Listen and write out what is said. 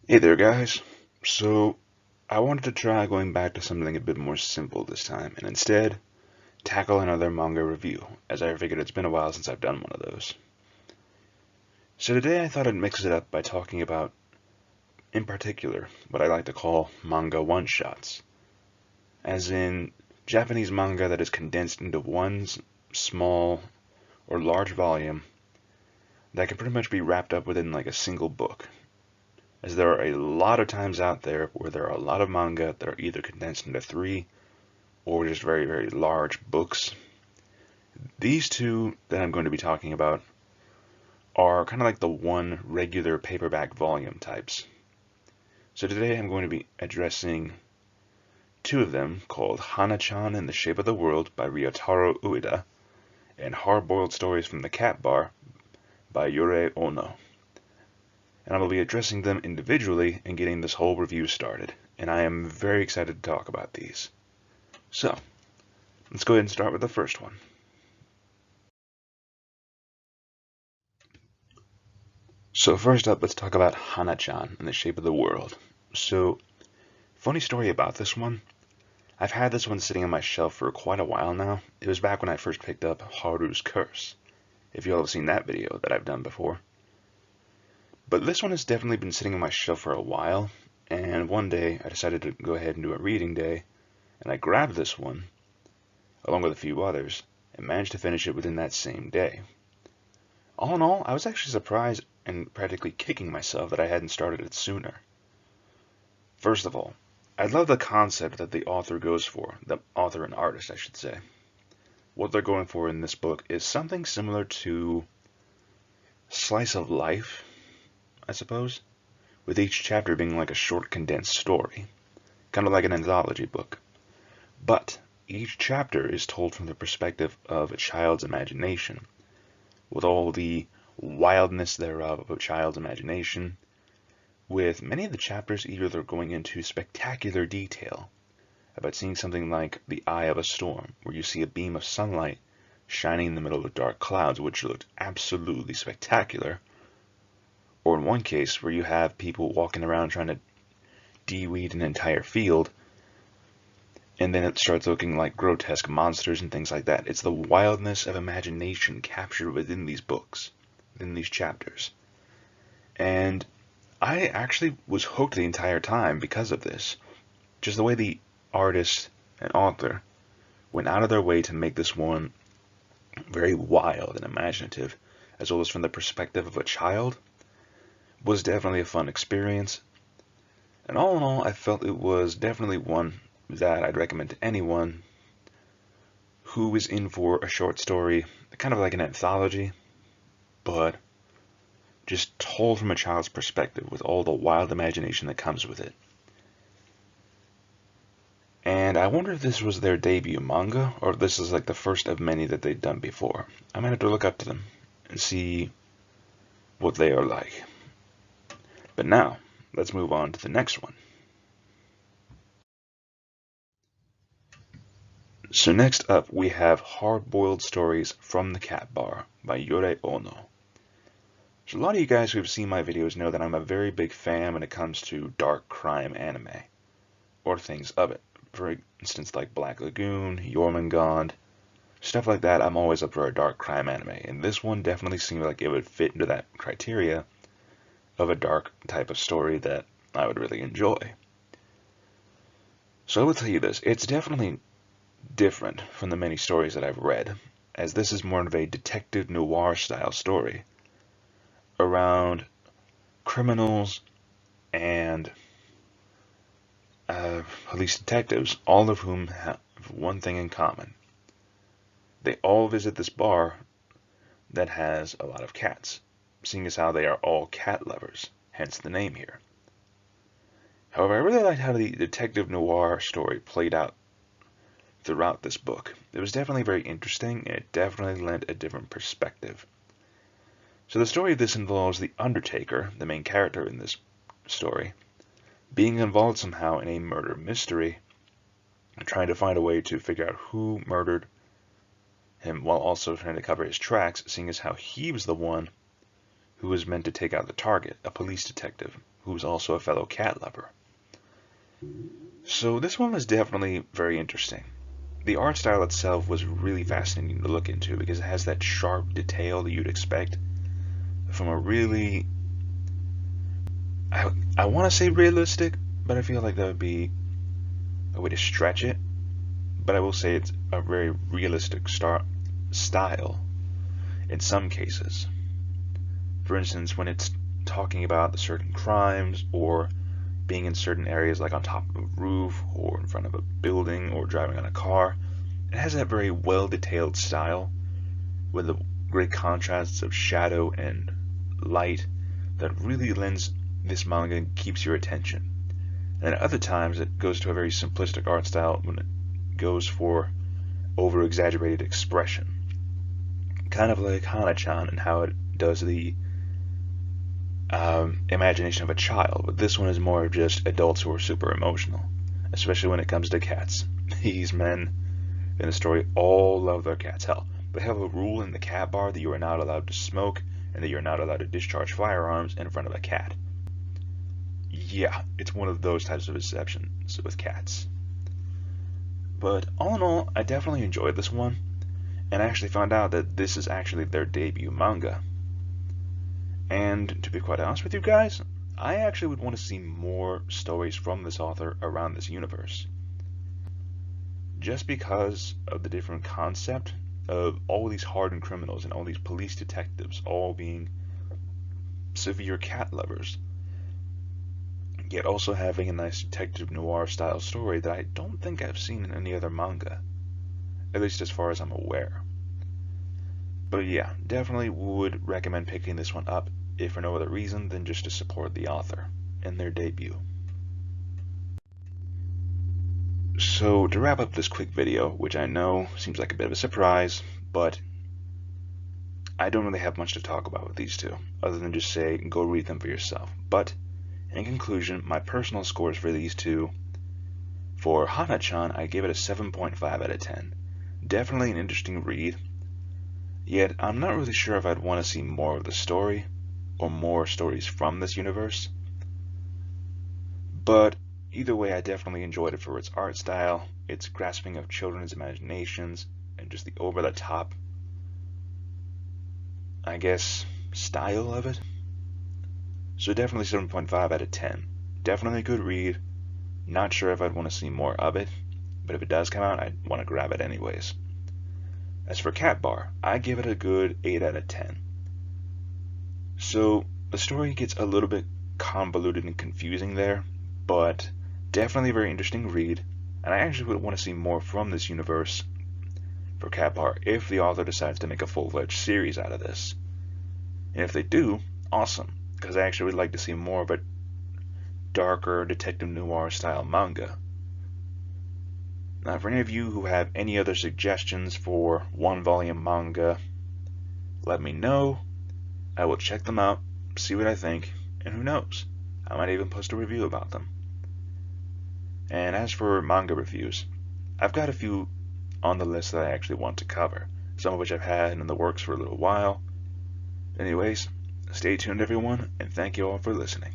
Hey there, guys. So, I wanted to try going back to something a bit more simple this time, and instead tackle another manga review, as I figured it's been a while since I've done one of those. So today I thought I'd mix it up by talking about, in particular, what I like to call manga one-shots, as in Japanese manga that is condensed into one small or large volume that can pretty much be wrapped up within like a single book, as there are a lot of times out there where there are a lot of manga that are either condensed into three or just very, very large books. These two that I'm going to be talking about are kind of like the one regular paperback volume types. So today I'm going to be addressing two of them called Hana Chan in the Shape of the World by Ryotaro Ueda and Hardboiled Stories from the Cat Bar by Yourei Ono. And I will be addressing them individually and getting this whole review started. And I am very excited to talk about these. So, let's go ahead and start with the first one. So first up, let's talk about Hanachan in the Shape of the World. So, funny story about this one. I've had this one sitting on my shelf for quite a while now. It was back when I first picked up Haru's Curse, if you all have seen that video that I've done before. But this one has definitely been sitting on my shelf for a while, and one day I decided to go ahead and do a reading day, and I grabbed this one, along with a few others, and managed to finish it within that same day. All in all, I was actually surprised and practically kicking myself that I hadn't started it sooner. First of all, I love the concept that the author goes for, the author and artist, I should say. What they're going for in this book is something similar to slice of life, I suppose, with each chapter being like a short condensed story, kind of like an anthology book. But each chapter is told from the perspective of a child's imagination, with all the wildness thereof of a child's imagination, with many of the chapters either going into spectacular detail about seeing something like the eye of a storm, where you see a beam of sunlight shining in the middle of dark clouds, which looked absolutely spectacular, or in one case where you have people walking around trying to de-weed an entire field, and then it starts looking like grotesque monsters and things like that. It's the wildness of imagination captured within these books, within these chapters. And I actually was hooked the entire time because of this. Just the way the artist and author went out of their way to make this one very wild and imaginative, as well as from the perspective of a child, was definitely a fun experience. And all in all, I felt it was definitely one that I'd recommend to anyone who is in for a short story, kind of like an anthology, but just told from a child's perspective with all the wild imagination that comes with it. And I wonder if this was their debut manga, or if this is like the first of many that they've done before. I might have to look up to them and see what they are like. But now, let's move on to the next one. So next up, we have Hardboiled Stories from the Cat Bar by Yourei Ono. So a lot of you guys who have seen my videos know that I'm a very big fan when it comes to dark crime anime, or things of it. For instance, like Black Lagoon, Jormungand, stuff like that. I'm always up for a dark crime anime, and this one definitely seemed like it would fit into that criteria of a dark type of story that I would really enjoy. So I will tell you this, it's definitely different from the many stories that I've read, as this is more of a detective noir style story around criminals and police detectives, all of whom have one thing in common. They all visit this bar that has a lot of cats, seeing as how they are all cat lovers, hence the name here. However, I really liked how the detective noir story played out throughout this book. It was definitely very interesting, and it definitely lent a different perspective. So the story of this involves the Undertaker, the main character in this story, being involved somehow in a murder mystery, and trying to find a way to figure out who murdered him while also trying to cover his tracks, seeing as how he was the one who was meant to take out the target, a police detective who's also a fellow cat lover. So this one was definitely very interesting. The art style itself was really fascinating to look into because it has that sharp detail that you'd expect from a really, I want to say realistic, but I feel like that would be a way to stretch it. But I will say it's a very realistic style in some cases. For instance, when it's talking about the certain crimes or being in certain areas like on top of a roof or in front of a building or driving on a car, it has that very well detailed style with the great contrasts of shadow and light that really lends this manga and keeps your attention. And at other times it goes to a very simplistic art style when it goes for over exaggerated expression. Kind of like Hana Chan and how it does the imagination of a child, but this one is more of just adults who are super emotional, especially when it comes to cats. These men in the story all love their cats. Hell, they have a rule in the cat bar that you are not allowed to smoke and that you're not allowed to discharge firearms in front of a cat. Yeah, it's one of those types of exceptions with cats. But all in all, I definitely enjoyed this one, and I actually found out that this is actually their debut manga. And to be quite honest with you guys, I actually would want to see more stories from this author around this universe. Just because of the different concept of all these hardened criminals and all these police detectives all being severe cat lovers, yet also having a nice detective noir style story that I don't think I've seen in any other manga, at least as far as I'm aware. But yeah, definitely would recommend picking this one up, if for no other reason than just to support the author in their debut. So to wrap up this quick video, which I know seems like a bit of a surprise, but I don't really have much to talk about with these two, other than just say go read them for yourself. But in conclusion, my personal scores for these two, for Hana Chan, I gave it a 7.5 out of 10. Definitely an interesting read, yet I'm not really sure if I'd want to see more of the story, or more stories from this universe. But either way, I definitely enjoyed it for its art style, its grasping of children's imaginations, and just the over-the-top, I guess, style of it. So definitely 7.5 out of 10. Definitely a good read. Not sure if I'd want to see more of it, but if it does come out, I'd want to grab it anyways. As for Cat Bar, I give it a good 8 out of 10. So the story gets a little bit convoluted and confusing there, but definitely a very interesting read, and I actually would want to see more from this universe for Cat Bar if the author decides to make a full-fledged series out of this. And if they do, awesome, because I actually would like to see more of a darker detective noir style manga. Now, for any of you who have any other suggestions for one-volume manga, let me know. I will check them out, see what I think, and who knows, I might even post a review about them. And as for manga reviews, I've got a few on the list that I actually want to cover, some of which I've had in the works for a little while. Anyways, stay tuned everyone, and thank you all for listening.